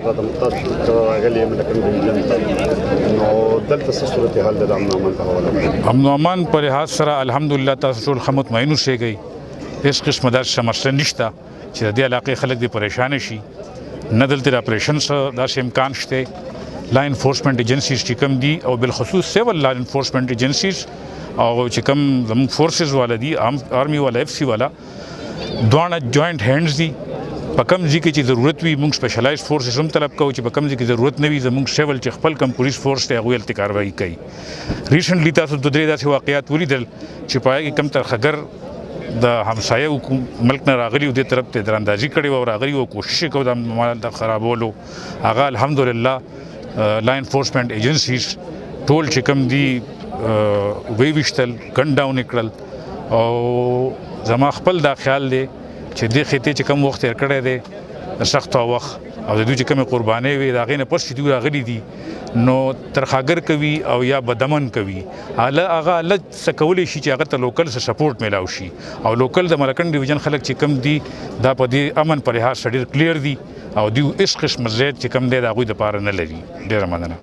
هذا مختار قال لي من لكن انه دلته صورتي حال د امن امان په حواله امن امان په لحاظ سره الحمدلله تاسو ټول ښه مطمئن اوسئ. هیڅ قسمه داسې سمسیا نشته چې د دې علاقې خلک دې پریشان شي. نه دلته د اپریشن څخه داسې امکان شته. لا انفورسمنٹ ایجنسیز چې کوم دي او بالخصوص سیول لا انفورسمنٹ ایجنسیز او چې کوم زموږ فورسز والا دي آرمي والا اف سی والا دواړه جوائنٹ هینډز دي. په کوم ځای کې چې ضرورت وي موږ سپیشلایز فورسز هم طلب کوو چې په کوم ځای کې ضرورت نه وي زموږ سیول چې خپل کوم پولیس فورس دی هغوی هلته کاروایي کوي. ریسنټلی تاسو د درې داسې واقعیات ولیدل چې په هغې کې کم ترخګر د همسایه ملک نه راغلي و دې طرف ته دراندازي کړې وه او راغلي وو کوشش یې کوو د مال د خرابولو. هغه الحمدلله لا انفورسمنٹ ایجنسیز ټول چې کوم دي ویویشتل ګن ډاون یې کړل او زما خپل دا خیال دی چې دې خطې چې کوم وخت تېر کړی دی سخت وخت او د دوی چې کومې قربانۍ وي د هغې نه پس چې دوی راغلي دي نو ترخاګر کوي او یا بدامن کوي. هغه لږ څه کولی شي چې هغه ته لوکل څه سپورټ میلاو شي او لوکل د ملکن ډیویژن خلک چې کوم دي دا په دې امن په لحاظ سره ډېر کلیر دي او دوی هېڅ قسم ضد چې کوم دی د هغوی دپاره نه لري. ډېره مننه.